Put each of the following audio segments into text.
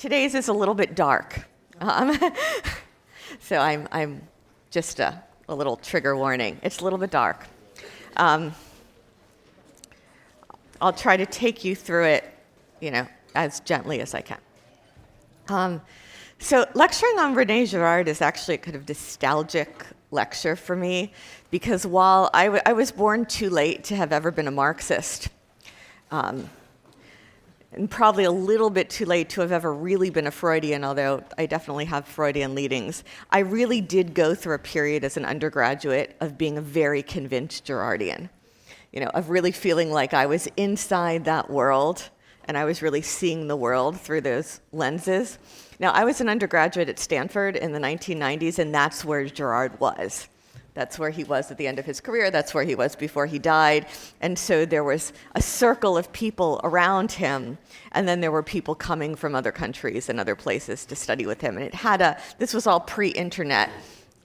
Today's is a little bit dark. So I'm just a little trigger warning. It's a little bit dark. I'll try to take you through it, as gently as I can. So lecturing on Rene Girard is actually a kind of nostalgic lecture for me, because while I was born too late to have ever been a Marxist, and probably a little bit too late to have ever really been a Freudian, although I definitely have Freudian leadings, I really did go through a period as an undergraduate of being a very convinced Girardian, of really feeling like I was inside that world and I was really seeing the world through those lenses. Now, I was an undergraduate at Stanford in the 1990s, and that's where Girard was. That's where he was at the end of his career. That's where he was before he died. And so there was a circle of people around him, and then there were people coming from other countries and other places to study with him. And this was all pre-internet,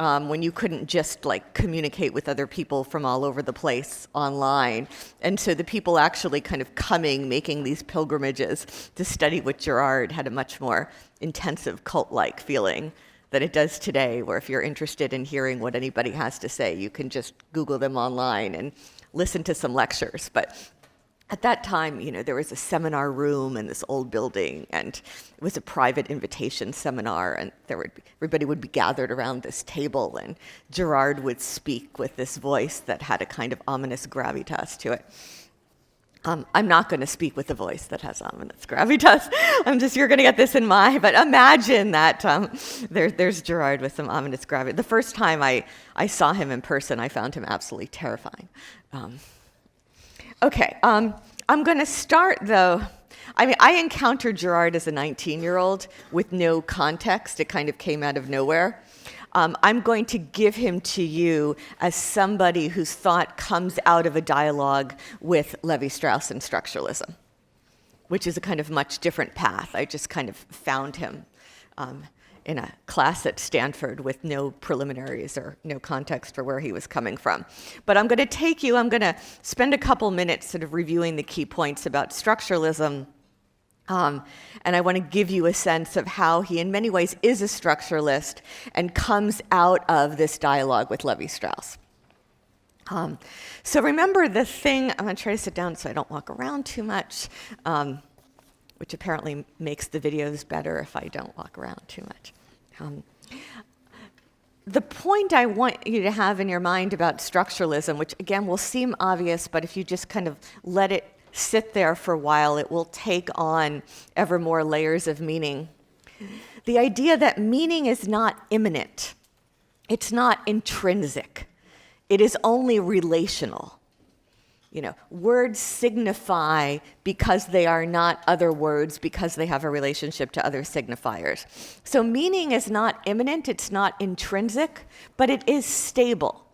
when you couldn't just communicate with other people from all over the place online. And so the people actually kind of coming, making these pilgrimages to study with Girard had a much more intensive cult-like feeling than it does today, where if you're interested in hearing what anybody has to say, you can just Google them online and listen to some lectures. But at that time, there was a seminar room in this old building, and it was a private invitation seminar, and everybody would be gathered around this table, and Girard would speak with this voice that had a kind of ominous gravitas to it. I'm not going to speak with a voice that has ominous gravitas. You're going to get this in mind, but imagine that there's Girard with some ominous gravitas. The first time I saw him in person, I found him absolutely terrifying. Okay, I'm going to start, though. I encountered Girard as a 19-year-old with no context. It kind of came out of nowhere. I'm going to give him to you as somebody whose thought comes out of a dialogue with Levi-Strauss and structuralism, which is a kind of much different path. I just kind of found him in a class at Stanford with no preliminaries or no context for where he was coming from. But I'm going to spend a couple minutes sort of reviewing the key points about structuralism. And I want to give you a sense of how he, in many ways, is a structuralist and comes out of this dialogue with Levi-Strauss. So remember the thing, I'm going to try to sit down so I don't walk around too much, which apparently makes the videos better if I don't walk around too much. The point I want you to have in your mind about structuralism, which again will seem obvious, but if you just kind of let it sit there for a while, it will take on ever more layers of meaning. The idea that meaning is not immanent, it's not intrinsic, it is only relational. Words signify because they are not other words, because they have a relationship to other signifiers. So meaning is not immanent, it's not intrinsic, but it is stable.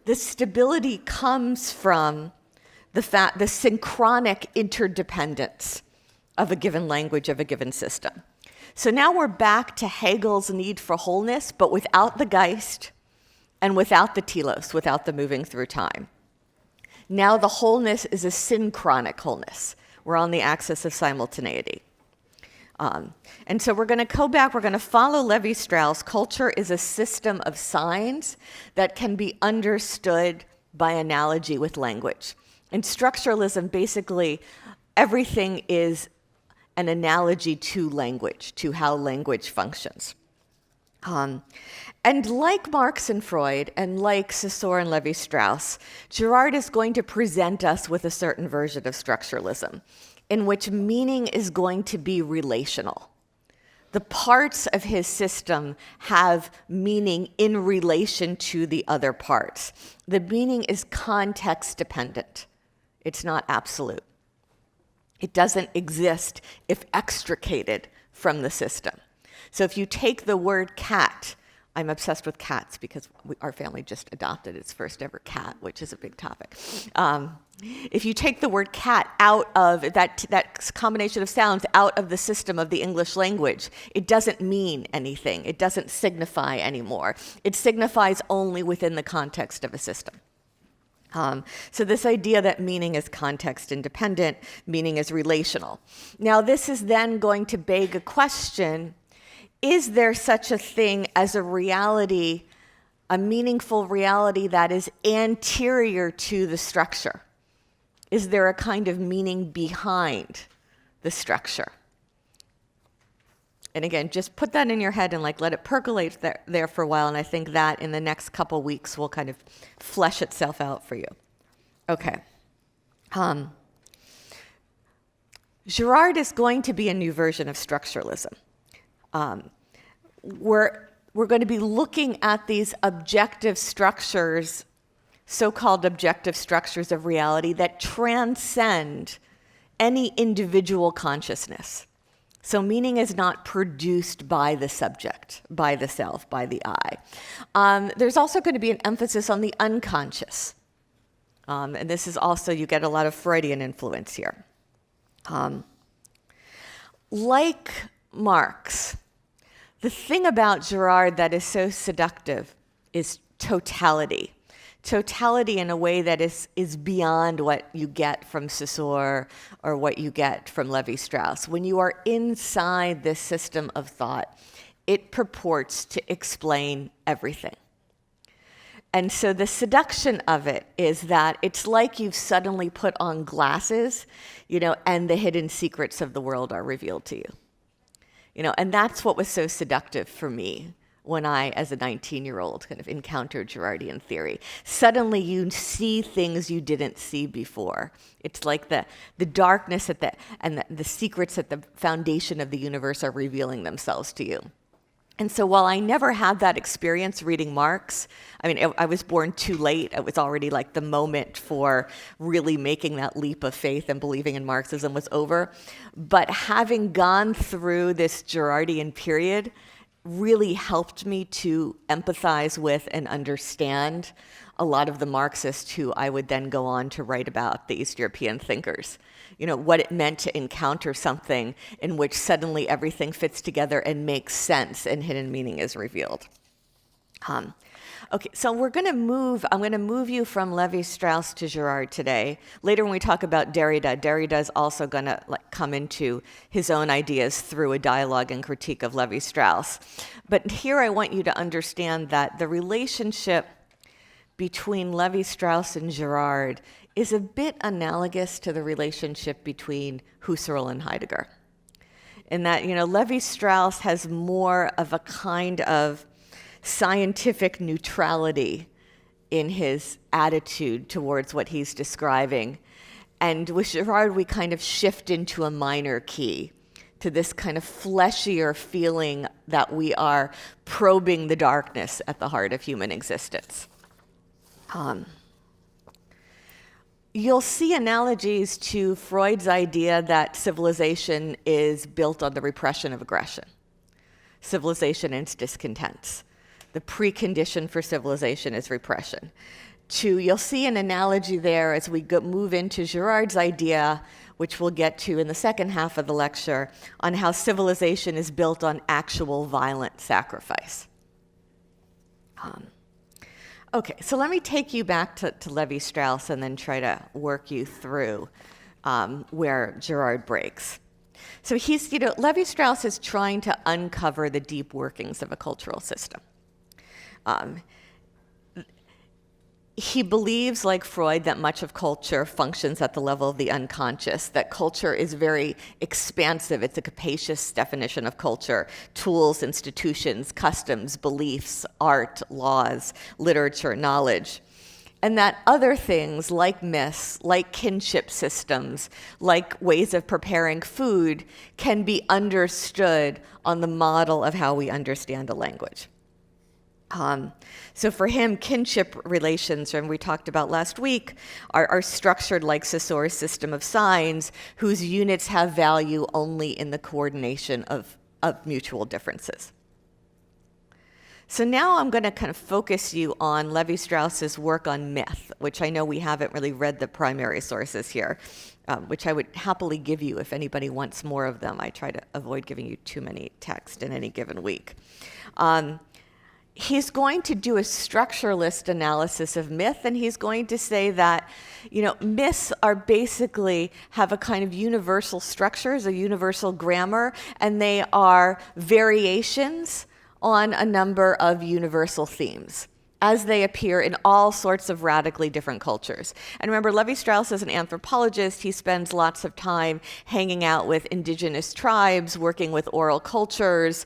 The stability comes from the synchronic interdependence of a given language, of a given system. So now we're back to Hegel's need for wholeness, but without the Geist and without the telos, without the moving through time. Now the wholeness is a synchronic wholeness. We're on the axis of simultaneity. And so we're going to go back, we're going to follow Levi-Strauss. Culture is a system of signs that can be understood by analogy with language. In structuralism, basically, everything is an analogy to language, to how language functions. And like Marx and Freud, and like Saussure and Levi-Strauss, Girard is going to present us with a certain version of structuralism, in which meaning is going to be relational. The parts of his system have meaning in relation to the other parts. The meaning is context dependent. It's not absolute. It doesn't exist if extricated from the system. So if you take the word cat, I'm obsessed with cats because our family just adopted its first ever cat, which is a big topic. If you take the word cat out of that combination of sounds out of the system of the English language, it doesn't mean anything. It doesn't signify anymore. It signifies only within the context of a system. So this idea that meaning is context independent, meaning is relational. Now this is then going to beg a question: is there such a thing as a reality, a meaningful reality that is anterior to the structure? Is there a kind of meaning behind the structure? And again, just put that in your head and let it percolate there for a while, and I think that in the next couple weeks will kind of flesh itself out for you. Okay. Girard is going to be a new version of structuralism. We're going to be looking at these objective structures, so-called objective structures of reality that transcend any individual consciousness. So meaning is not produced by the subject, by the self, by the I. There's also going to be an emphasis on the unconscious. And this is also, you get a lot of Freudian influence here. Like Marx, the thing about Girard that is so seductive is totality. Totality in a way that is beyond what you get from Saussure or what you get from Levi-Strauss. When you are inside this system of thought, it purports to explain everything. And so the seduction of it is that it's like you've suddenly put on glasses, and the hidden secrets of the world are revealed to you. And that's what was so seductive for me when I, as a 19-year-old, kind of encountered Girardian theory. Suddenly you see things you didn't see before. It's like the darkness and the secrets at the foundation of the universe are revealing themselves to you. And so while I never had that experience reading Marx, I was born too late. It was already the moment for really making that leap of faith and believing in Marxism was over. But having gone through this Girardian period really helped me to empathize with and understand a lot of the Marxists who I would then go on to write about, the East European thinkers. What it meant to encounter something in which suddenly everything fits together and makes sense and hidden meaning is revealed. Okay, so I'm going to move you from Levi-Strauss to Girard today. Later when we talk about Derrida is also going to come into his own ideas through a dialogue and critique of Levi-Strauss. But here I want you to understand that the relationship between Levi-Strauss and Girard is a bit analogous to the relationship between Husserl and Heidegger. In that, Levi-Strauss has more of a kind of scientific neutrality in his attitude towards what he's describing. And with Girard, we kind of shift into a minor key to this kind of fleshier feeling that we are probing the darkness at the heart of human existence. You'll see analogies to Freud's idea that civilization is built on the repression of aggression. Civilization and its discontents. The precondition for civilization is repression. You'll see an analogy there as we move into Girard's idea, which we'll get to in the second half of the lecture, on how civilization is built on actual violent sacrifice. Okay, so let me take you back to Levi-Strauss and then try to work you through where Girard breaks. So Levi-Strauss is trying to uncover the deep workings of a cultural system. He believes, like Freud, that much of culture functions at the level of the unconscious, that culture is very expansive. It's a capacious definition of culture: tools, institutions, customs, beliefs, art, laws, literature, knowledge. And that other things like myths, like kinship systems, like ways of preparing food can be understood on the model of how we understand a language. So for him, kinship relations, and we talked about last week, are structured like Saussure's system of signs, whose units have value only in the coordination of mutual differences. So now I'm going to kind of focus you on Levi-Strauss's work on myth, which I know we haven't really read the primary sources here, which I would happily give you if anybody wants more of them. I try to avoid giving you too many texts in any given week. he's going to do a structuralist analysis of myth, and he's going to say that, myths are basically have a kind of universal structures, a universal grammar, and they are variations on a number of universal themes as they appear in all sorts of radically different cultures. And remember, Levi-Strauss is an anthropologist. He spends lots of time hanging out with indigenous tribes, working with oral cultures,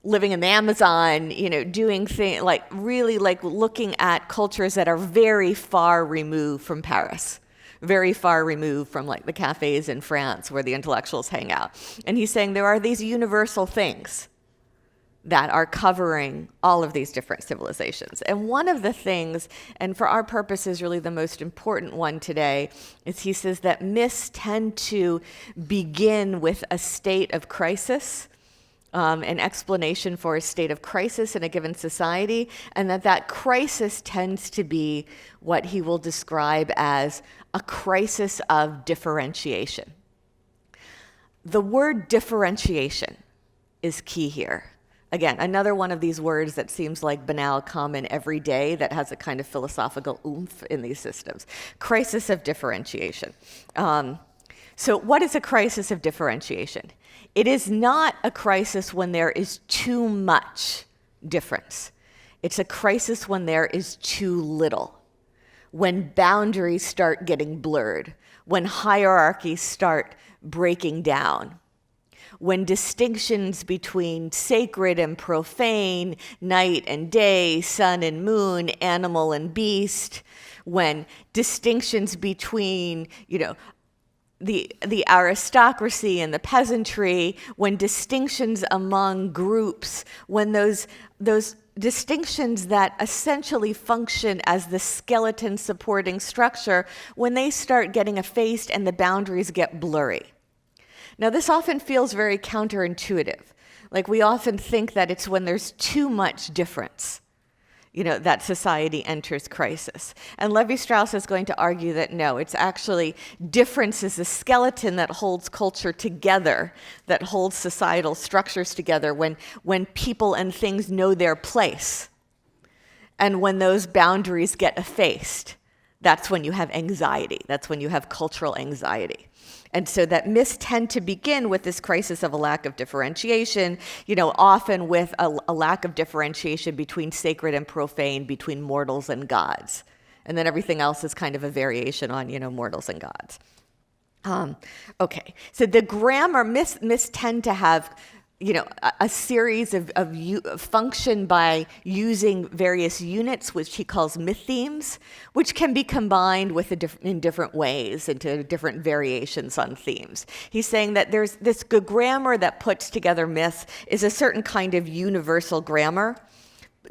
living in the Amazon, doing things really looking at cultures that are very far removed from Paris, very far removed from the cafes in France where the intellectuals hang out. And he's saying there are these universal things that are covering all of these different civilizations. And one of the things, and for our purposes really the most important one today, is he says that myths tend to begin with a state of crisis, an explanation for a state of crisis in a given society, and that crisis tends to be what he will describe as a crisis of differentiation. The word differentiation is key here. Again, another one of these words that seems like banal, common, every day, that has a kind of philosophical oomph in these systems. Crisis of differentiation. So what is a crisis of differentiation? It is not a crisis when there is too much difference. It's a crisis when there is too little, when boundaries start getting blurred, when hierarchies start breaking down, when distinctions between sacred and profane, night and day, sun and moon, animal and beast, when distinctions between, the aristocracy and the peasantry, when distinctions among groups, when those distinctions that essentially function as the skeleton supporting structure, when they start getting effaced and the boundaries get blurry. Now, this often feels very counterintuitive. We often think that it's when there's too much difference, that society enters crisis. And Levi-Strauss is going to argue that no, it's actually difference is the skeleton that holds culture together, that holds societal structures together when people and things know their place. And when those boundaries get effaced, that's when you have anxiety. That's when you have cultural anxiety. And so that myths tend to begin with this crisis of a lack of differentiation, often with a lack of differentiation between sacred and profane, between mortals and gods. And then everything else is kind of a variation on, mortals and gods. Okay, so the grammar, myths tend to have, a series of function by using various units, which he calls myth themes, which can be combined with in different ways into different variations on themes. He's saying that there's this good grammar that puts together myths is a certain kind of universal grammar,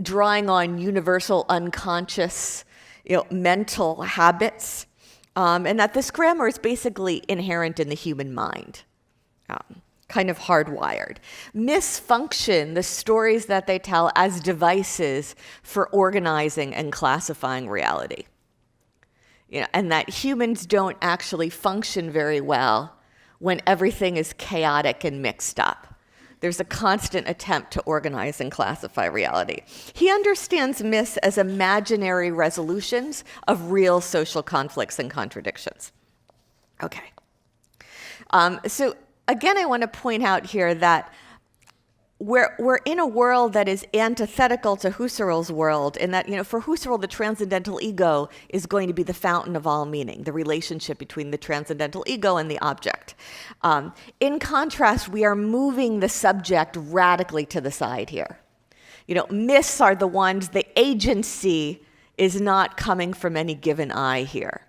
drawing on universal unconscious, mental habits, and that this grammar is basically inherent in the human mind. Kind of hardwired. Myths function, the stories that they tell, as devices for organizing and classifying reality. And that humans don't actually function very well when everything is chaotic and mixed up. There's a constant attempt to organize and classify reality. He understands myths as imaginary resolutions of real social conflicts and contradictions. Okay. So again, I want to point out here that we're in a world that is antithetical to Husserl's world, in that, for Husserl, the transcendental ego is going to be the fountain of all meaning, the relationship between the transcendental ego and the object. In contrast, we are moving the subject radically to the side here. Myths are the ones, the agency is not coming from any given I here.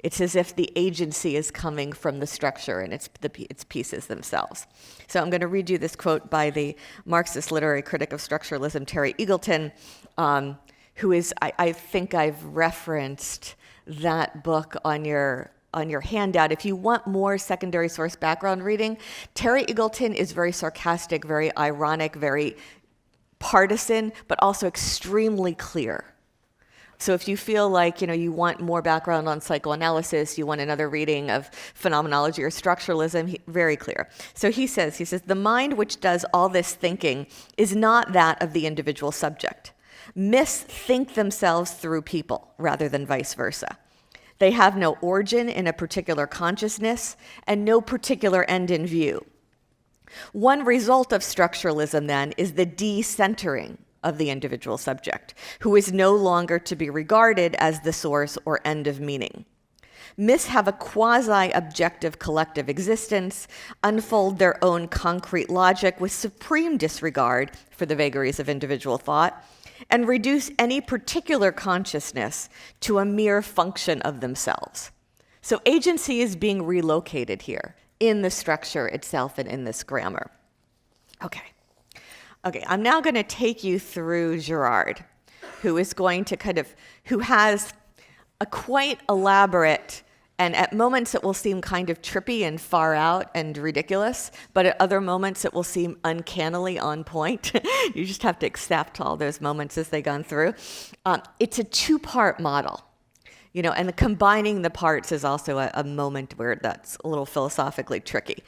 It's as if the agency is coming from the structure and its pieces themselves. So I'm going to read you this quote by the Marxist literary critic of structuralism, Terry Eagleton, who is, I think I've referenced that book on your handout. If you want more secondary source background reading, Terry Eagleton is very sarcastic, very ironic, very partisan, but also extremely clear So if you feel like, you want more background on psychoanalysis, you want another reading of phenomenology or structuralism, very clear. So he says, the mind which does all this thinking is not that of the individual subject. Myths think themselves through people rather than vice versa. They have no origin in a particular consciousness and no particular end in view. One result of structuralism, then, is the de-centering of the individual subject, who is no longer to be regarded as the source or end of meaning. Myths have a quasi-objective collective existence, unfold their own concrete logic with supreme disregard for the vagaries of individual thought, and reduce any particular consciousness to a mere function of themselves. So agency is being relocated here in the structure itself and in this grammar. Okay, I'm now going to take you through Girard, who has a quite elaborate, and at moments it will seem kind of trippy and far out and ridiculous, but at other moments it will seem uncannily on point. You just have to accept all those moments as they go through. It's a two-part model, and combining the parts is also a moment where that's a little philosophically tricky.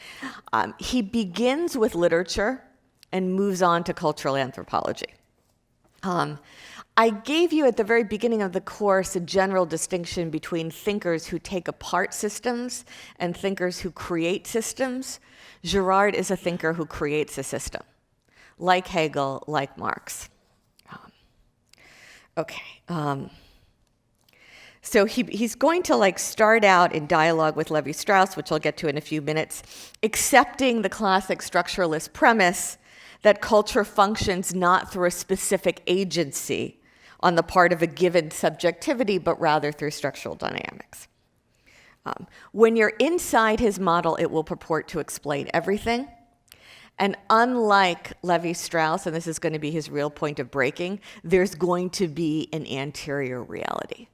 He begins with literature and moves on to cultural anthropology. I gave you at the very beginning of the course a general distinction between thinkers who take apart systems and thinkers who create systems. Girard is a thinker who creates a system, like Hegel, like Marx. So he's going to start out in dialogue with Levi-Strauss, which I'll get to in a few minutes, accepting the classic structuralist premise that culture functions not through a specific agency on the part of a given subjectivity, but rather through structural dynamics. When you're inside his model, it will purport to explain everything. And unlike Levi-Strauss, and this is going to be his real point of breaking, there's going to be an anterior reality.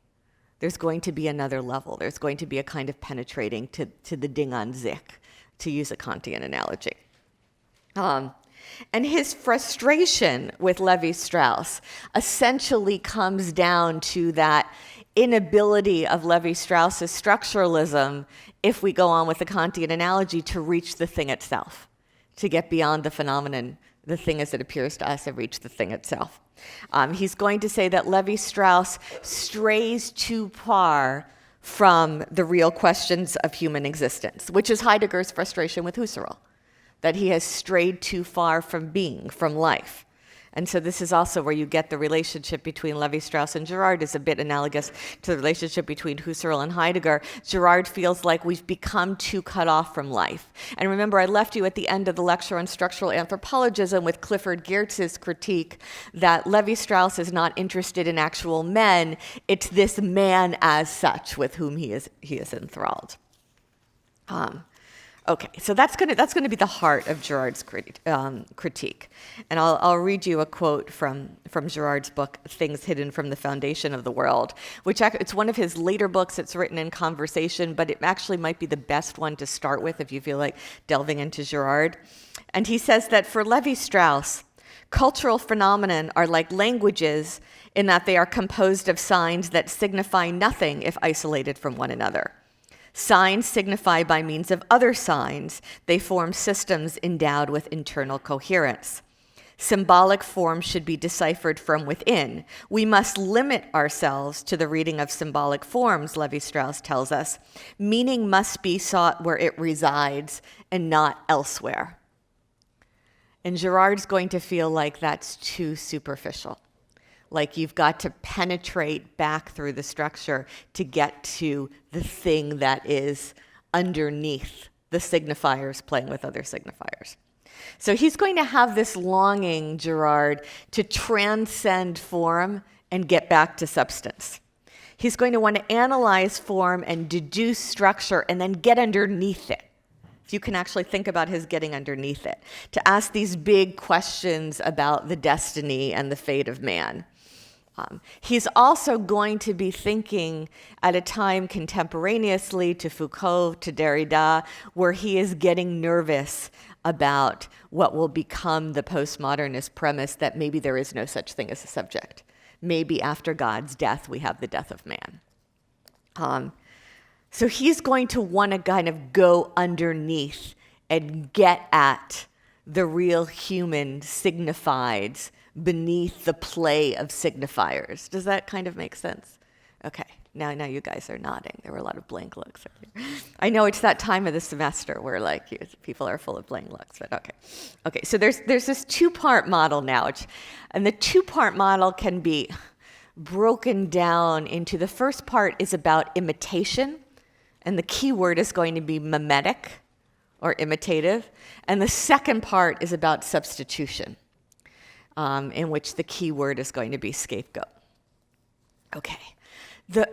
There's going to be another level. There's going to be a kind of penetrating to the Ding an sich, to use a Kantian analogy. And his frustration with Levi-Strauss essentially comes down to that inability of Levi-Strauss's structuralism, if we go on with the Kantian analogy, to reach the thing itself, to get beyond the phenomenon, the thing as it appears to us, and reach the thing itself. He's going to say that Levi-Strauss strays too far from the real questions of human existence, which is Heidegger's frustration with Husserl, that he has strayed too far from being, from life. And so this is also where you get the relationship between Levi-Strauss and Girard is a bit analogous to the relationship between Husserl and Heidegger. Girard feels like we've become too cut off from life. And remember, I left you at the end of the lecture on structural anthropologism with Clifford Geertz's critique that Levi-Strauss is not interested in actual men. It's this man as such with whom he is enthralled. Okay, so that's going to be the heart of Girard's critique. And I'll read you a quote from Girard's book, Things Hidden from the Foundation of the World, which it's one of his later books. It's written in conversation, but it actually might be the best one to start with if you feel like delving into Girard. And he says that for Levi-Strauss, cultural phenomena are like languages in that they are composed of signs that signify nothing if isolated from one another. Signs signify by means of other signs. They form systems endowed with internal coherence. Symbolic forms should be deciphered from within. We must limit ourselves to the reading of symbolic forms, Levi-Strauss tells us. Meaning must be sought where it resides and not elsewhere. And Girard's going to feel like that's too superficial. Like you've got to penetrate back through the structure to get to the thing that is underneath the signifiers playing with other signifiers. So he's going to have this longing, Girard, to transcend form and get back to substance. He's going to want to analyze form and deduce structure and then get underneath it. If you can actually think about his getting underneath it, to ask these big questions about the destiny and the fate of man. He's also going to be thinking at a time contemporaneously to Foucault, to Derrida, where he is getting nervous about what will become the postmodernist premise that maybe there is no such thing as a subject. maybe after God's death, we have the death of man. So he's going to want to kind of go underneath and get at the real human signifieds beneath the play of signifiers. Does that kind of make sense? Okay, now you guys are nodding. There were a lot of blank looks. I know it's that time of the semester where people are full of blank looks, but okay. Okay, so there's this two-part model now, and the two-part model can be broken down into, the first part is about imitation, and the key word is going to be mimetic or imitative, and the second part is about substitution, in which the key word is going to be scapegoat. Okay. The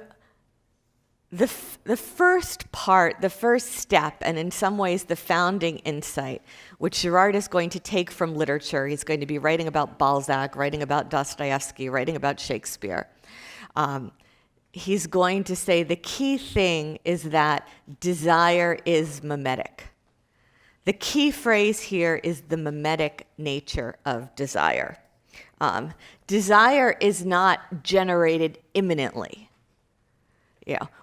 first part, the first step, and in some ways the founding insight, which Girard is going to take from literature, he's going to be writing about Balzac, writing about Dostoevsky, writing about Shakespeare. He's going to say the key thing is that desire is mimetic. The key phrase here is the mimetic nature of desire. Desire is not generated immanently.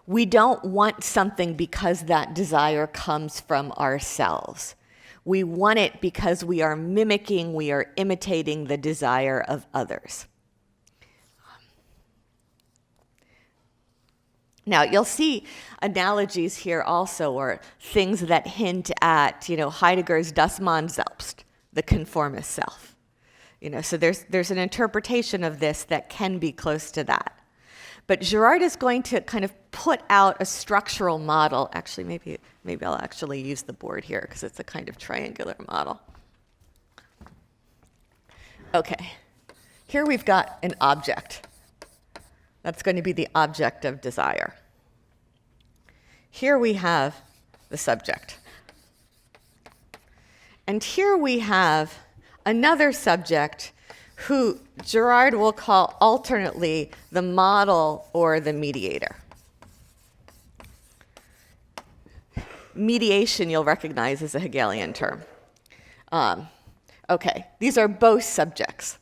We don't want something because that desire comes from ourselves. We want it because we are mimicking, we are imitating the desire of others. Now, you'll see analogies here also, or things that hint at, Heidegger's Das Mann selbst, the conformist self. So there's an interpretation of this that can be close to that. But Girard is going to kind of put out a structural model. Actually, maybe I'll actually use the board here because it's a kind of triangular model. Okay, here we've got an object. That's going to be the object of desire. Here we have the subject. And here we have another subject who Girard will call alternately the model or the mediator. Mediation, you'll recognize, is a Hegelian term. Okay, these are both subjects.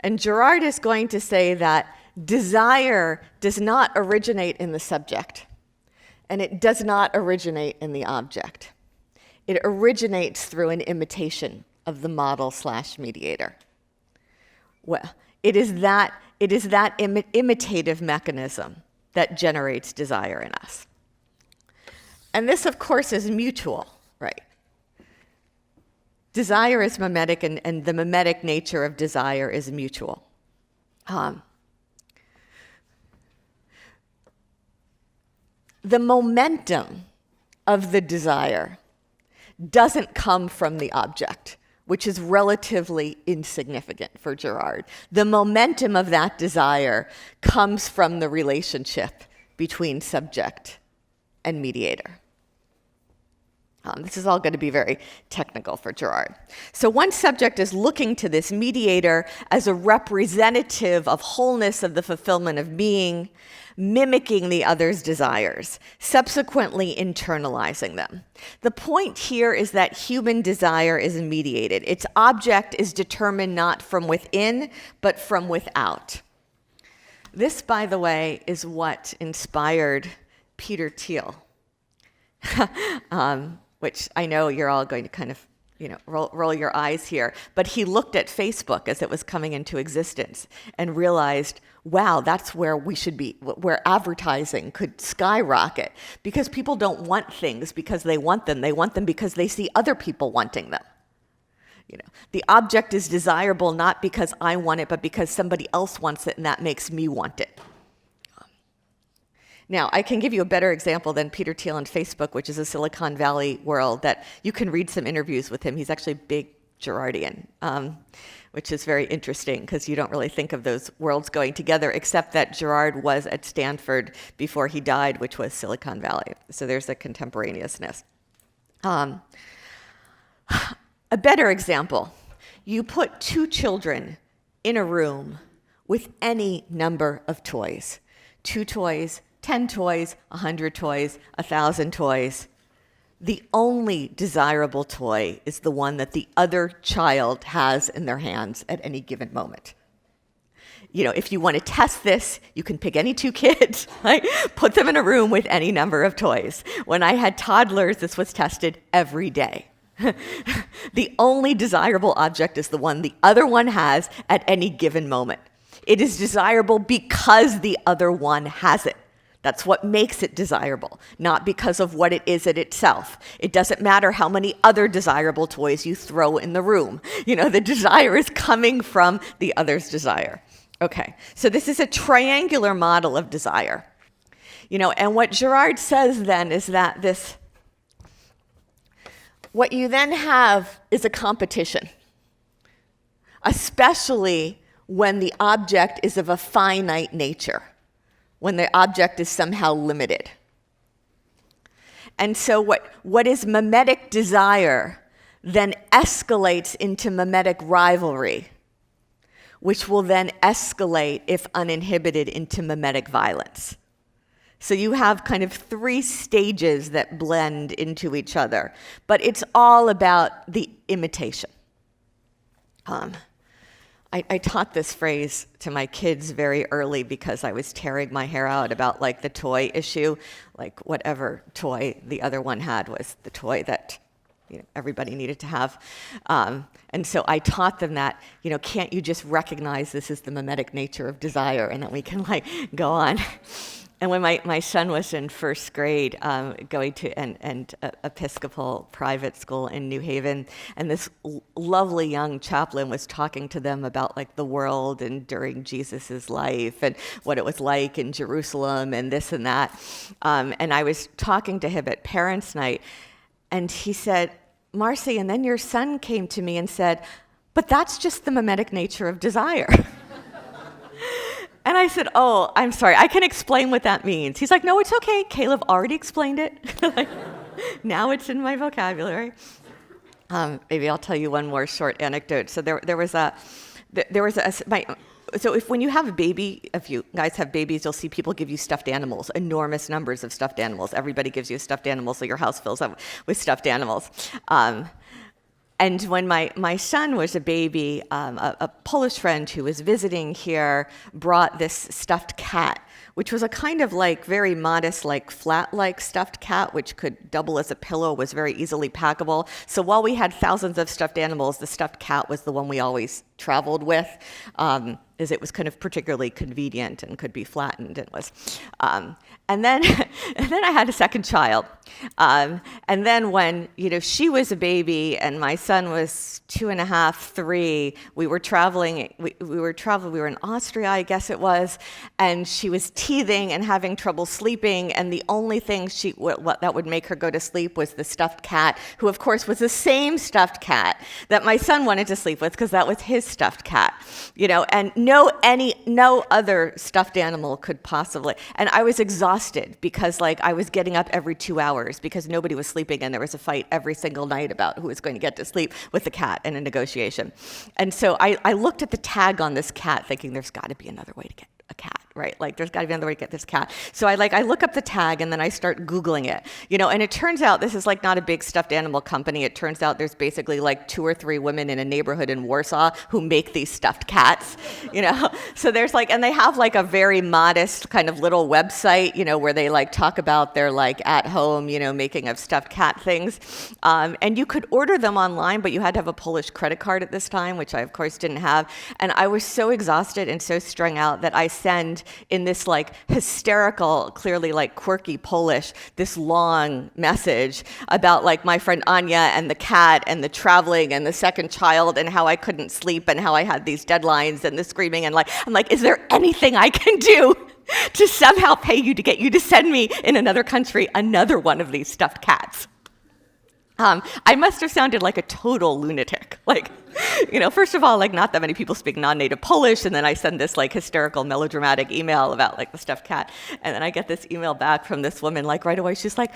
And Girard is going to say that desire does not originate in the subject, and it does not originate in the object. It originates through an imitation of the model/mediator. Well, it is that imitative mechanism that generates desire in us. And this, of course, is mutual, right? Desire is mimetic, and the mimetic nature of desire is mutual. The momentum of the desire doesn't come from the object, which is relatively insignificant for Girard. The momentum of that desire comes from the relationship between subject and mediator. This is all going to be very technical for Girard. So one subject is looking to this mediator as a representative of wholeness of the fulfillment of being, mimicking the other's desires, subsequently internalizing them. The point here is that human desire is mediated. Its object is determined not from within, but from without. This, by the way, is what inspired Peter Thiel. Which I know you're all going to kind of, roll your eyes here. But he looked at Facebook as it was coming into existence and realized, wow, that's where we should be, where advertising could skyrocket, because people don't want things because they want them. They want them because they see other people wanting them. The object is desirable not because I want it, but because somebody else wants it, and that makes me want it. Now, I can give you a better example than Peter Thiel and Facebook, which is a Silicon Valley world that you can read some interviews with him. He's actually big Girardian, which is very interesting because you don't really think of those worlds going together, except that Girard was at Stanford before he died, which was Silicon Valley. So there's a contemporaneousness. A better example, you put two children in a room with any number of toys. 2 toys, 10 toys, 100 toys, 1,000 toys. The only desirable toy is the one that the other child has in their hands at any given moment. if you want to test this, you can pick any two kids, like, put them in a room with any number of toys. When I had toddlers, this was tested every day. The only desirable object is the one the other one has at any given moment. It is desirable because the other one has it. That's what makes it desirable, not because of what it is in itself. It doesn't matter how many other desirable toys you throw in the room. The desire is coming from the other's desire. Okay, so this is a triangular model of desire. And what Girard says then is that what you then have is a competition, especially when the object is of a finite nature, when the object is somehow limited. And so what is mimetic desire then escalates into mimetic rivalry, which will then escalate, if uninhibited, into mimetic violence. So you have kind of three stages that blend into each other, but it's all about the imitation. I taught this phrase to my kids very early because I was tearing my hair out about the toy issue. Whatever toy the other one had was the toy that everybody needed to have. And so I taught them that, can't you just recognize this is the mimetic nature of desire and that we can go on. And when my son was in first grade, going to an Episcopal private school in New Haven, and this lovely young chaplain was talking to them about the world and during Jesus's life and what it was like in Jerusalem and this and that. And I was talking to him at Parents' Night, and he said, "Marcy, and then your son came to me and said, but that's just the mimetic nature of desire." And I said, "Oh, I'm sorry, I can explain what that means." He's like, "No, it's okay. Caleb already explained it." Now it's in my vocabulary. Maybe I'll tell you one more short anecdote. So when you have a baby, if you guys have babies, you'll see people give you stuffed animals, enormous numbers of stuffed animals. Everybody gives you a stuffed animal, so your house fills up with stuffed animals. And when my son was a baby, a Polish friend who was visiting here brought this stuffed cat, which was a kind of very modest, flat stuffed cat, which could double as a pillow, was very easily packable. So while we had thousands of stuffed animals, the stuffed cat was the one we always traveled with, as it was kind of particularly convenient and could be flattened. It was, and then I had a second child, and then when she was a baby and my son was 2.5, 3, we were traveling. We were in Austria, I guess it was, and she was teething and having trouble sleeping, and the only thing that would make her go to sleep was the stuffed cat, who of course was the same stuffed cat that my son wanted to sleep with because that was his stuffed cat, and no other stuffed animal could possibly. And I was exhausted because I was getting up every 2 hours because nobody was sleeping and there was a fight every single night about who was going to get to sleep with the cat in a negotiation. And so I looked at the tag on this cat thinking there's got to be another way to get a cat, right? There's got to be another way to get this cat. So I look up the tag and then I start Googling it, and it turns out this is not a big stuffed animal company. It turns out there's basically 2 or 3 women in a neighborhood in Warsaw who make these stuffed cats, So there's and they have a very modest kind of little website, where they talk about their at home, making of stuffed cat things. And you could order them online, but you had to have a Polish credit card at this time, which I of course didn't have. And I was so exhausted and so strung out that I send in this hysterical, clearly quirky Polish, this long message about my friend Anya and the cat and the traveling and the second child and how I couldn't sleep and how I had these deadlines and the screaming and I'm like, is there anything I can do to somehow pay you to get you to send me in another country another one of these stuffed cats? I must have sounded like a total lunatic. First of all, not that many people speak non-native Polish, and then I send this hysterical melodramatic email about the stuffed cat, and then I get this email back from this woman right away. She's like,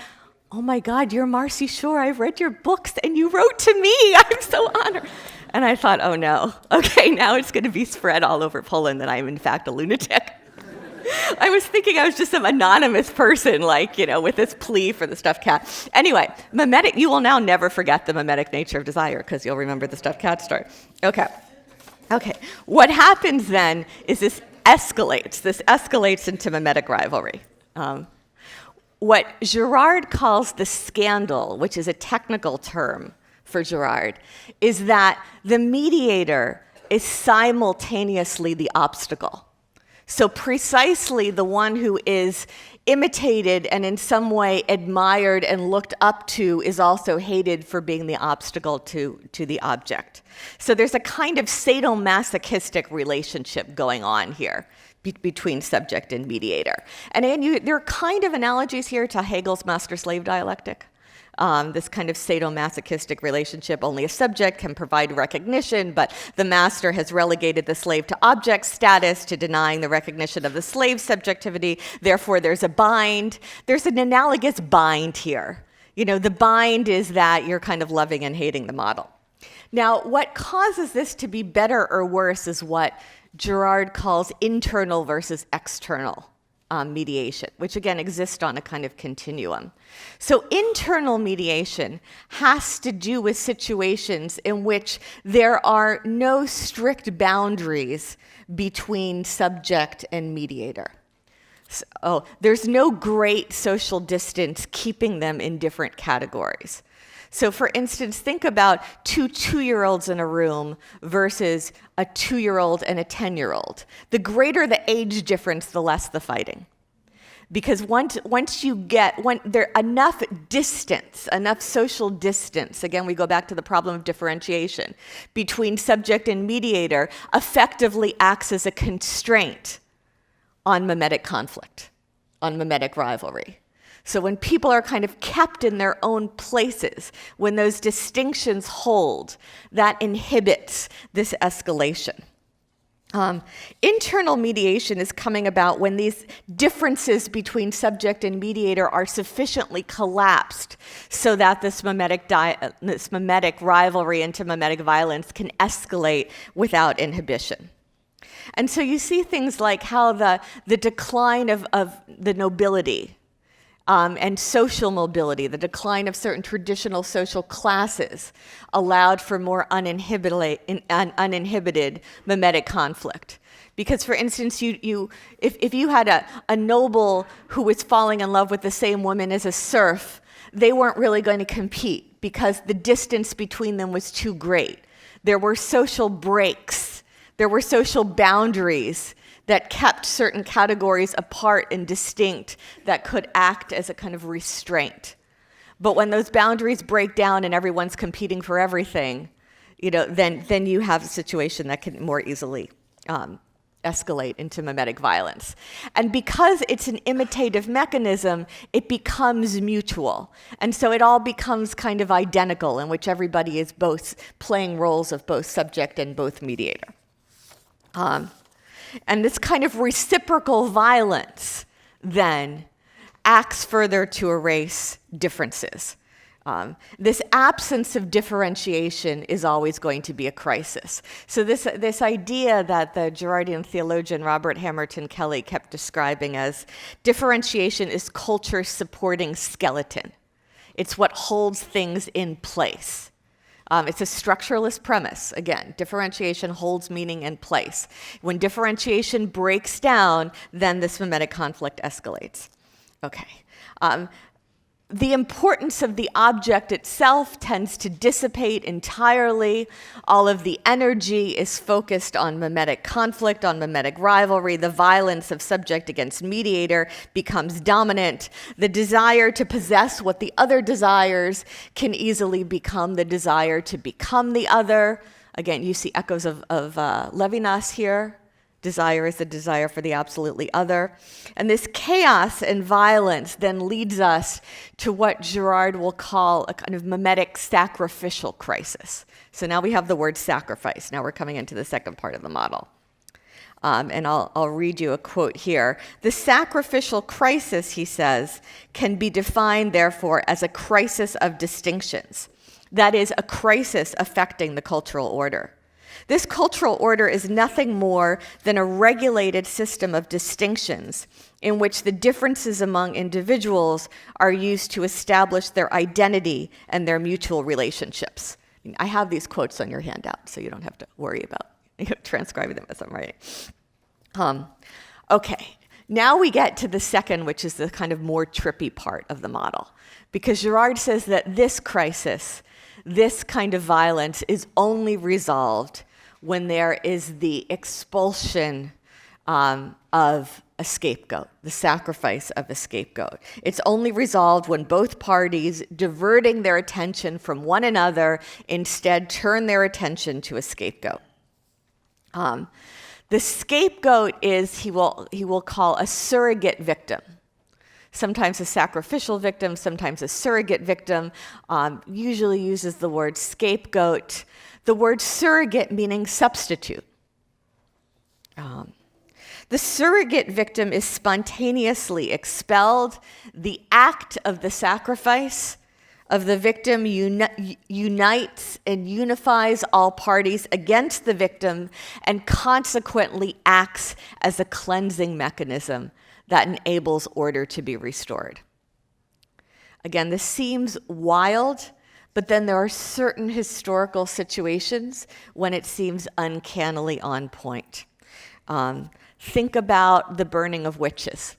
"Oh my God, you're Marcy Shore. I've read your books and you wrote to me. I'm so honored." And I thought, oh no, okay, now it's going to be spread all over Poland that I'm in fact a lunatic. I was thinking I was just some anonymous person, with this plea for the stuffed cat. Anyway, mimetic, you will now never forget the mimetic nature of desire because you'll remember the stuffed cat story. Okay. Okay, what happens then is this escalates into mimetic rivalry. What Girard calls the scandal, which is a technical term for Girard, is that the mediator is simultaneously the obstacle. So precisely the one who is imitated and in some way admired and looked up to is also hated for being the obstacle to the object. So there's a kind of sadomasochistic relationship going on here between subject and mediator. And there are kind of analogies here to Hegel's master-slave dialectic. This kind of sadomasochistic relationship, only a subject can provide recognition, but the master has relegated the slave to object status, to denying the recognition of the slave's subjectivity. Therefore, there's a bind. There's an analogous bind here. You know, the bind is that you're kind of loving and hating the model. Now, what causes this to be better or worse is what Girard calls internal versus external mediation, which again exists on a kind of continuum. So internal mediation has to do with situations in which there are no strict boundaries between subject and mediator. So, there's no great social distance keeping them in different categories. So for instance, think about two 2-year-olds in a room versus a 2-year-old and a 10-year-old. The greater the age difference, the less the fighting. Because once there enough distance, enough social distance, again, we go back to the problem of differentiation, between subject and mediator effectively acts as a constraint on mimetic conflict, on mimetic rivalry. So when people are kind of kept in their own places, when those distinctions hold, that inhibits this escalation. Internal mediation is coming about when these differences between subject and mediator are sufficiently collapsed so that this mimetic rivalry into mimetic violence can escalate without inhibition. And so you see things like how the decline of the nobility and social mobility, the decline of certain traditional social classes allowed for more uninhibited mimetic conflict. Because, for instance, if you had a noble who was falling in love with the same woman as a serf, they weren't really going to compete because the distance between them was too great. There were social breaks. There were social boundaries that kept certain categories apart and distinct that could act as a kind of restraint. But when those boundaries break down and everyone's competing for everything, then you have a situation that can more easily escalate into mimetic violence. And because it's an imitative mechanism, it becomes mutual. And so it all becomes kind of identical, in which everybody is both playing roles of both subject and both mediator. And this kind of reciprocal violence then acts further to erase differences. This absence of differentiation is always going to be a crisis. So this idea that the Girardian theologian Robert Hamilton Kelly kept describing as differentiation is culture's supporting skeleton. It's what holds things in place. It's a structuralist premise. Again, differentiation holds meaning in place. When differentiation breaks down, then this mimetic conflict escalates. Okay. The importance of the object itself tends to dissipate entirely. All of the energy is focused on mimetic conflict, on mimetic rivalry. The violence of subject against mediator becomes dominant. The desire to possess what the other desires can easily become the desire to become the other. Again, you see echoes of Levinas here. Desire is the desire for the absolutely other. And this chaos and violence then leads us to what Girard will call a kind of mimetic sacrificial crisis. So now we have the word sacrifice. Now we're coming into the second part of the model. And I'll read you a quote here. The sacrificial crisis, he says, can be defined, therefore, as a crisis of distinctions. That is, a crisis affecting the cultural order. This cultural order is nothing more than a regulated system of distinctions in which the differences among individuals are used to establish their identity and their mutual relationships. I have these quotes on your handout, so you don't have to worry about transcribing them as I'm writing. Okay, now we get to the second, which is the kind of more trippy part of the model. Because Girard says that this crisis, this kind of violence, is only resolved when there is the expulsion of a scapegoat, the sacrifice of a scapegoat. It's only resolved when both parties, diverting their attention from one another, instead turn their attention to a scapegoat. The scapegoat is, he will call a surrogate victim. Sometimes a sacrificial victim, sometimes a surrogate victim, usually uses the word scapegoat. The word surrogate meaning substitute. The surrogate victim is spontaneously expelled. The act of the sacrifice of the victim unites and unifies all parties against the victim and consequently acts as a cleansing mechanism that enables order to be restored. Again, this seems wild, but then there are certain historical situations when it seems uncannily on point. Think about the burning of witches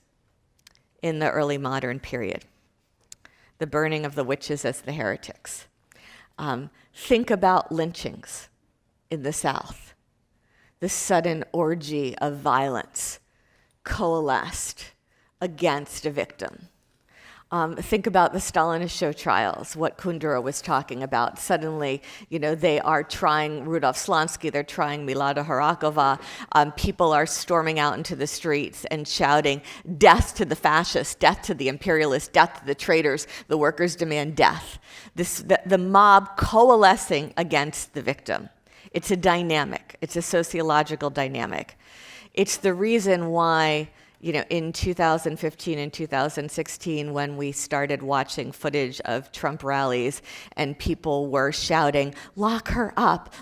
in the early modern period, the burning of the witches as the heretics. Think about lynchings in the South, the sudden orgy of violence coalesced against a victim. Think about the Stalinist show trials, what Kundera was talking about. Suddenly, they are trying Rudolf Slansky, they're trying Milada Horakova. People are storming out into the streets and shouting, death to the fascists, death to the imperialists, death to the traitors, the workers demand death. The mob coalescing against the victim. It's a dynamic, it's a sociological dynamic. It's the reason why in 2015 and 2016, when we started watching footage of Trump rallies and people were shouting, lock her up,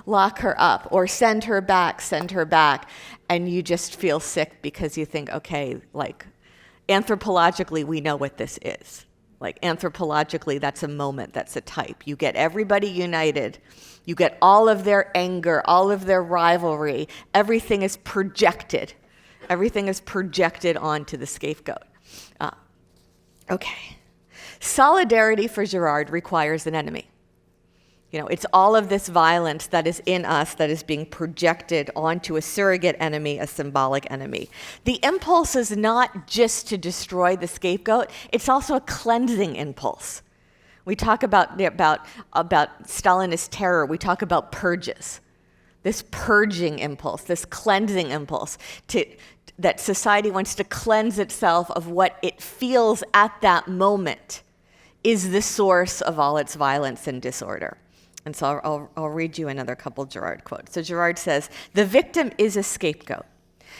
or send her back, and you just feel sick because you think, okay, anthropologically, we know what this is. Anthropologically, that's a moment, that's a type. You get everybody united. You get all of their anger, all of their rivalry. Everything is projected. Everything is projected onto the scapegoat. Okay. Solidarity for Girard requires an enemy. It's all of this violence that is in us that is being projected onto a surrogate enemy, a symbolic enemy. The impulse is not just to destroy the scapegoat, it's also a cleansing impulse. We talk about Stalinist terror, we talk about purges. This purging impulse, this cleansing impulse, that society wants to cleanse itself of what it feels at that moment is the source of all its violence and disorder. And so I'll read you another couple Girard quotes. So Girard says, the victim is a scapegoat.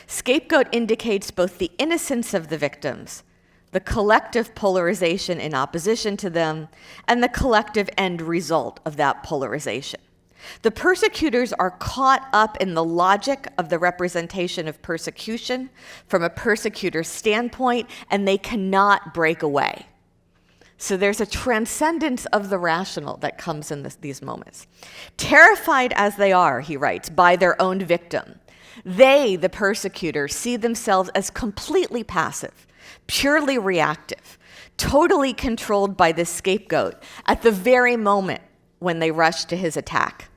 Scapegoat indicates both the innocence of the victims, the collective polarization in opposition to them, and the collective end result of that polarization. The persecutors are caught up in the logic of the representation of persecution from a persecutor's standpoint, and they cannot break away. So there's a transcendence of the rational that comes in these moments. Terrified as they are, he writes, by their own victim, they, the persecutors, see themselves as completely passive, purely reactive, totally controlled by this scapegoat at the very moment when they rush to his attack.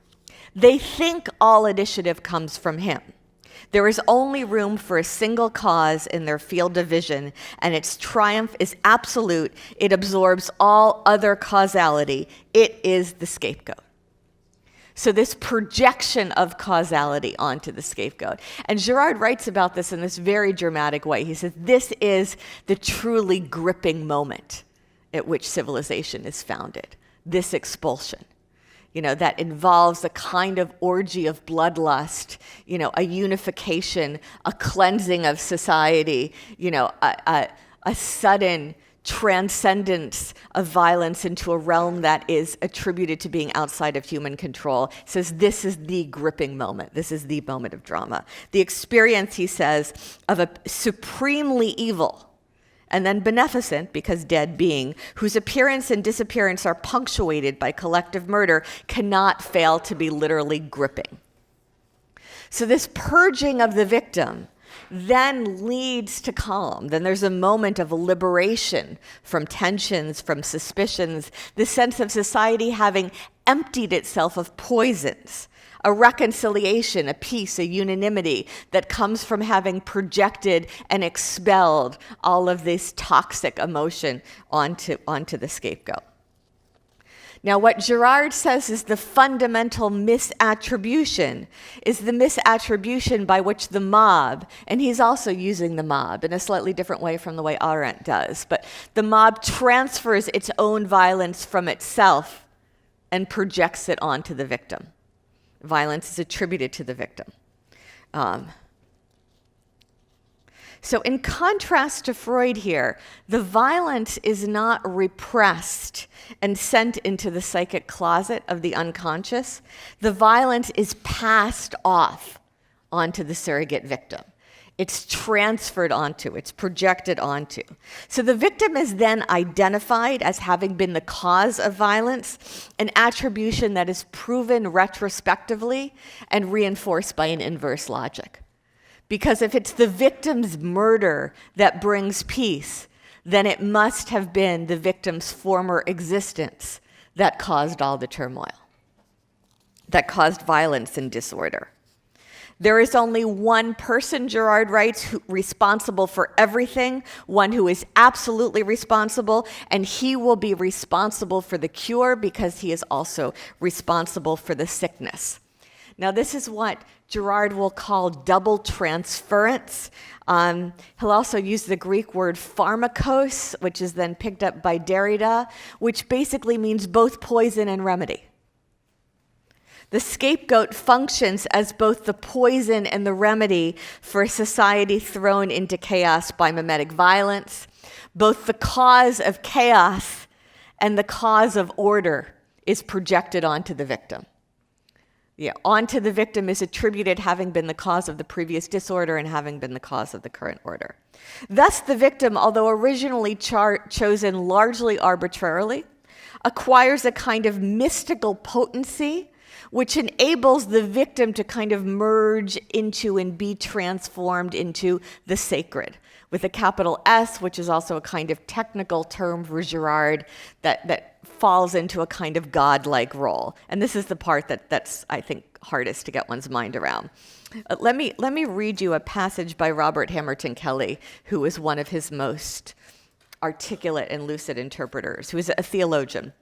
They think all initiative comes from him. There is only room for a single cause in their field of vision, and its triumph is absolute. It absorbs all other causality. It is the scapegoat. So this projection of causality onto the scapegoat. And Girard writes about this in this very dramatic way. He says, this is the truly gripping moment at which civilization is founded, this expulsion. That involves a kind of orgy of bloodlust, a unification, a cleansing of society, a sudden transcendence of violence into a realm that is attributed to being outside of human control. He says this is the gripping moment. This is the moment of drama. The experience, he says, of a supremely evil and then beneficent, because dead being, whose appearance and disappearance are punctuated by collective murder, cannot fail to be literally gripping. So this purging of the victim then leads to calm. Then there's a moment of liberation from tensions, from suspicions, the sense of society having emptied itself of poisons, a reconciliation, a peace, a unanimity that comes from having projected and expelled all of this toxic emotion onto the scapegoat. Now, what Girard says is the fundamental misattribution is the misattribution by which the mob, and he's also using the mob in a slightly different way from the way Arendt does, but the mob transfers its own violence from itself and projects it onto the victim. Violence is attributed to the victim. So in contrast to Freud here, the violence is not repressed and sent into the psychic closet of the unconscious. The violence is passed off onto the surrogate victim. It's transferred onto, it's projected onto. So the victim is then identified as having been the cause of violence, an attribution that is proven retrospectively and reinforced by an inverse logic. Because if it's the victim's murder that brings peace, then it must have been the victim's former existence that caused all the turmoil, that caused violence and disorder. There is only one person, Girard writes, responsible for everything, one who is absolutely responsible, and he will be responsible for the cure because he is also responsible for the sickness. Now, this is what Girard will call double transference. He'll also use the Greek word pharmakos, which is then picked up by Derrida, which basically means both poison and remedy. The scapegoat functions as both the poison and the remedy for a society thrown into chaos by mimetic violence. Both the cause of chaos and the cause of order is projected onto the victim. Onto the victim is attributed having been the cause of the previous disorder and having been the cause of the current order. Thus, the victim, although originally chosen largely arbitrarily, acquires a kind of mystical potency which enables the victim to kind of merge into and be transformed into the sacred, with a capital S, which is also a kind of technical term for Girard that falls into a kind of godlike role. And this is the part that's, I think, hardest to get one's mind around. Let me read you a passage by Robert Hamilton Kelly, who is one of his most articulate and lucid interpreters, who is a theologian.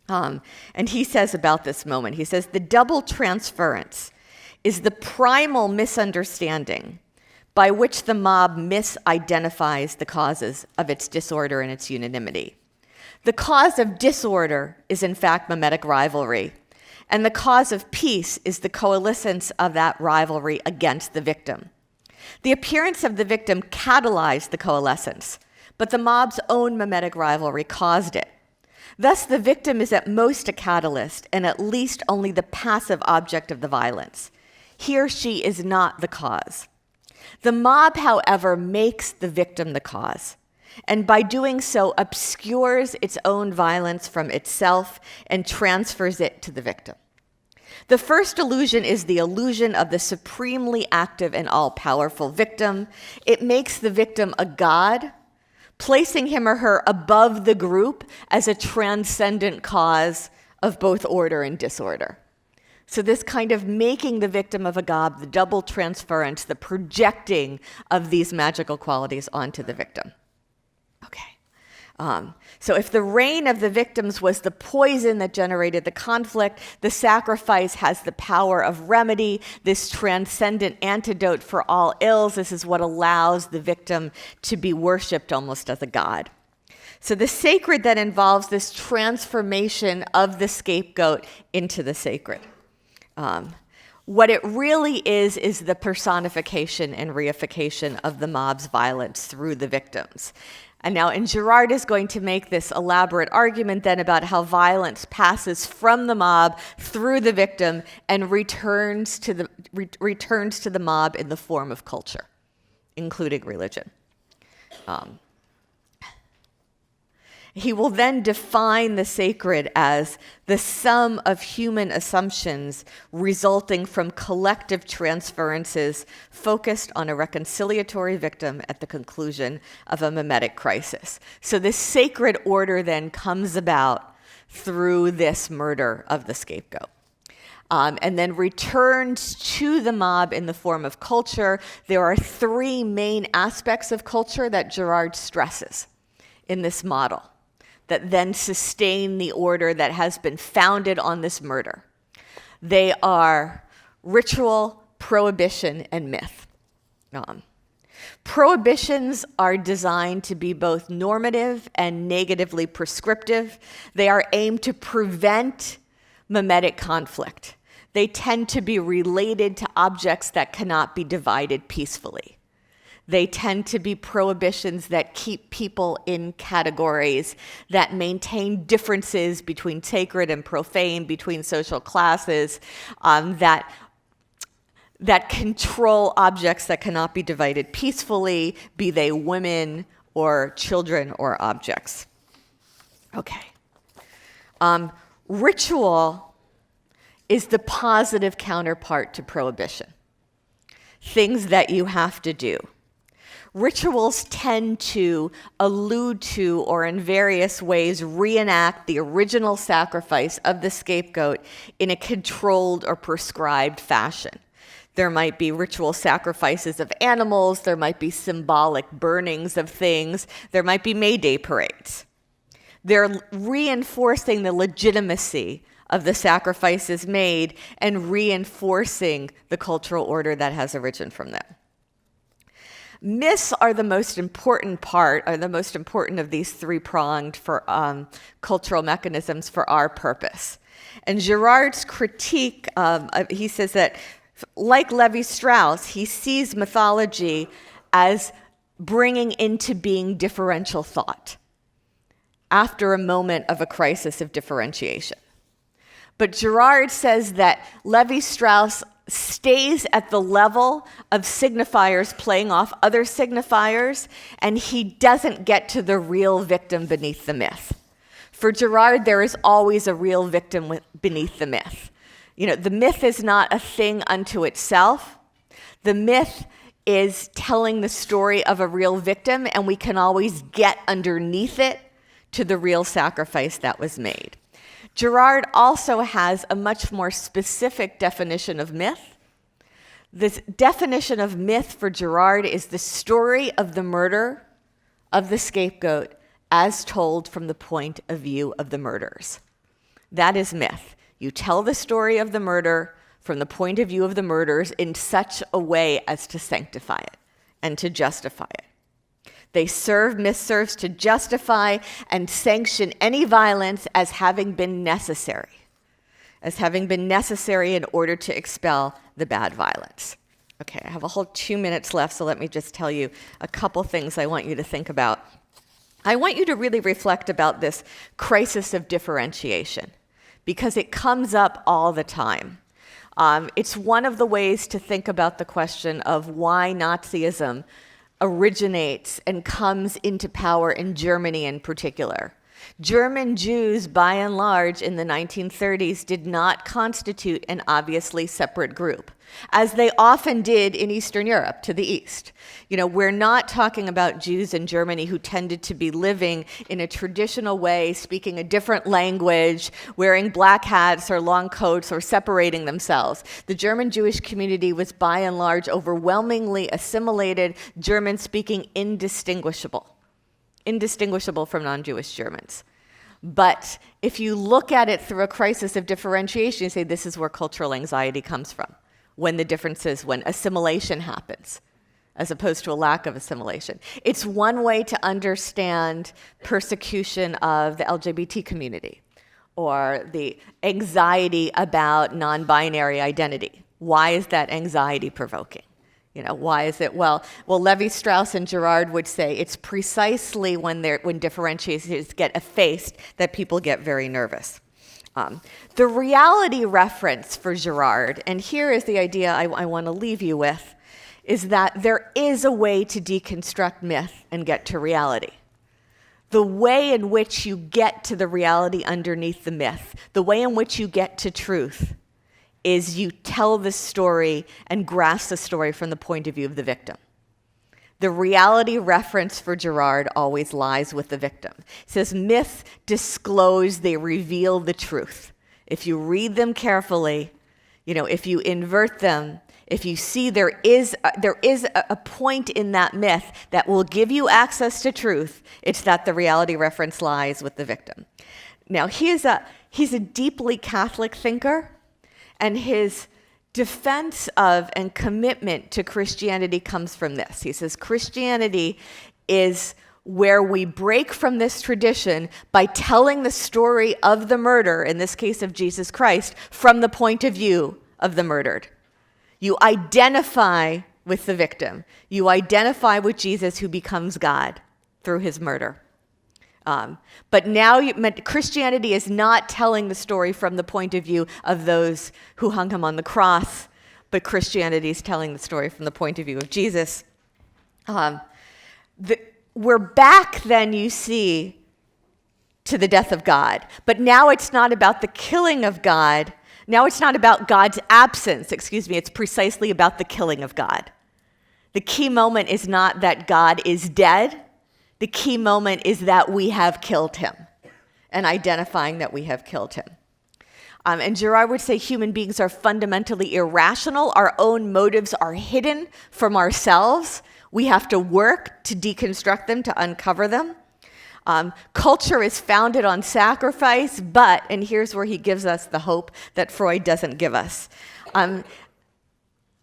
And he says about this moment, he says, the double transference is the primal misunderstanding by which the mob misidentifies the causes of its disorder and its unanimity. The cause of disorder is in fact mimetic rivalry, and the cause of peace is the coalescence of that rivalry against the victim. The appearance of the victim catalyzed the coalescence, but the mob's own mimetic rivalry caused it. Thus, the victim is at most a catalyst and at least only the passive object of the violence. He or she is not the cause. The mob, however, makes the victim the cause, and by doing so obscures its own violence from itself and transfers it to the victim. The first illusion is the illusion of the supremely active and all-powerful victim. It makes the victim a god, placing him or her above the group as a transcendent cause of both order and disorder. So this kind of making the victim of a god, the double transference, the projecting of these magical qualities onto the victim. Okay. So if the reign of the victims was the poison that generated the conflict, the sacrifice has the power of remedy, this transcendent antidote for all ills. This is what allows the victim to be worshipped almost as a god. So the sacred then involves this transformation of the scapegoat into the sacred. What it really is the personification and reification of the mob's violence through the victims. And now, and Girard is going to make this elaborate argument then about how violence passes from the mob through the victim and returns to the mob in the form of culture, including religion. He will then define the sacred as the sum of human assumptions resulting from collective transferences focused on a reconciliatory victim at the conclusion of a mimetic crisis. So this sacred order then comes about through this murder of the scapegoat. And then returns to the mob in the form of culture. There are three main aspects of culture that Girard stresses in this model that then sustain the order that has been founded on this murder. They are ritual, prohibition, and myth. Prohibitions are designed to be both normative and negatively prescriptive. They are aimed to prevent mimetic conflict. They tend to be related to objects that cannot be divided peacefully. They tend to be prohibitions that keep people in categories, that maintain differences between sacred and profane, between social classes, that control objects that cannot be divided peacefully, be they women or children or objects. Okay. Ritual is the positive counterpart to prohibition. Things that you have to do. Rituals tend to allude to or in various ways reenact the original sacrifice of the scapegoat in a controlled or prescribed fashion. There might be ritual sacrifices of animals, there might be symbolic burnings of things, there might be May Day parades. They're reinforcing the legitimacy of the sacrifices made and reinforcing the cultural order that has arisen from them. Myths are the most important of these three-pronged for cultural mechanisms for our purpose. And Girard's critique, he says that, like Levi-Strauss, he sees mythology as bringing into being differential thought after a moment of a crisis of differentiation. But Girard says that Levi-Strauss stays at the level of signifiers playing off other signifiers, and he doesn't get to the real victim beneath the myth. For Girard, there is always a real victim beneath the myth. The myth is not a thing unto itself. The myth is telling the story of a real victim, and we can always get underneath it to the real sacrifice that was made. Girard also has a much more specific definition of myth. This definition of myth for Girard is the story of the murder of the scapegoat as told from the point of view of the murderers. That is myth. You tell the story of the murder from the point of view of the murderers in such a way as to sanctify it and to justify it. Myth serves to justify and sanction any violence as having been necessary in order to expel the bad violence. Okay, I have a whole 2 minutes left, so let me just tell you a couple things I want you to think about. I want you to really reflect about this crisis of differentiation, because it comes up all the time. It's one of the ways to think about the question of why Nazism originates and comes into power in Germany in particular. German Jews, by and large, in the 1930s did not constitute an obviously separate group, as they often did in Eastern Europe to the east. We're not talking about Jews in Germany who tended to be living in a traditional way, speaking a different language, wearing black hats or long coats or separating themselves. The German Jewish community was by and large overwhelmingly assimilated, German-speaking, indistinguishable from non-Jewish Germans. But if you look at it through a crisis of differentiation, you say this is where cultural anxiety comes from, when assimilation happens, as opposed to a lack of assimilation. It's one way to understand persecution of the LGBT community or the anxiety about non-binary identity. Why is that anxiety provoking? Why is it? Well, Levi-Strauss and Girard would say it's precisely when differentiations get effaced that people get very nervous. The reality reference for Girard, and here is the idea I want to leave you with, is that there is a way to deconstruct myth and get to reality. the way in which you get to the reality underneath the myth, the way in which you get to truth, is you tell the story and grasp the story from the point of view of the victim. The reality reference for Girard always lies with the victim. It says, myths disclose, they reveal the truth. If you read them carefully, if you invert them, if you see there is a point in that myth that will give you access to truth, it's that the reality reference lies with the victim. Now, he's a deeply Catholic thinker, and his defense of and commitment to Christianity comes from this. He says Christianity is where we break from this tradition by telling the story of the murder, in this case of Jesus Christ, from the point of view of the murdered. You identify with the victim. You identify with Jesus, who becomes God through his murder. But now Christianity is not telling the story from the point of view of those who hung him on the cross, but Christianity is telling the story from the point of view of Jesus. We're back then, you see, to the death of God. But now it's not about the killing of God. Now it's not about God's absence, it's precisely about the killing of God. The key moment is not that God is dead. The key moment is that we have killed him, and identifying that we have killed him. And Girard would say human beings are fundamentally irrational. Our own motives are hidden from ourselves. We have to work to deconstruct them, to uncover them. Culture is founded on sacrifice, but, and here's where he gives us the hope that Freud doesn't give us,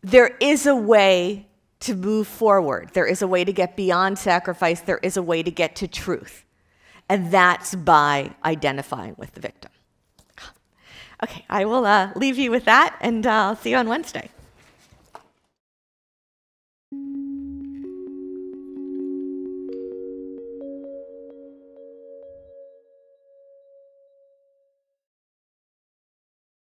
there is a way to move forward. There is a way to get beyond sacrifice. There is a way to get to truth. And that's by identifying with the victim. Okay, I will leave you with that, and I'll see you on Wednesday.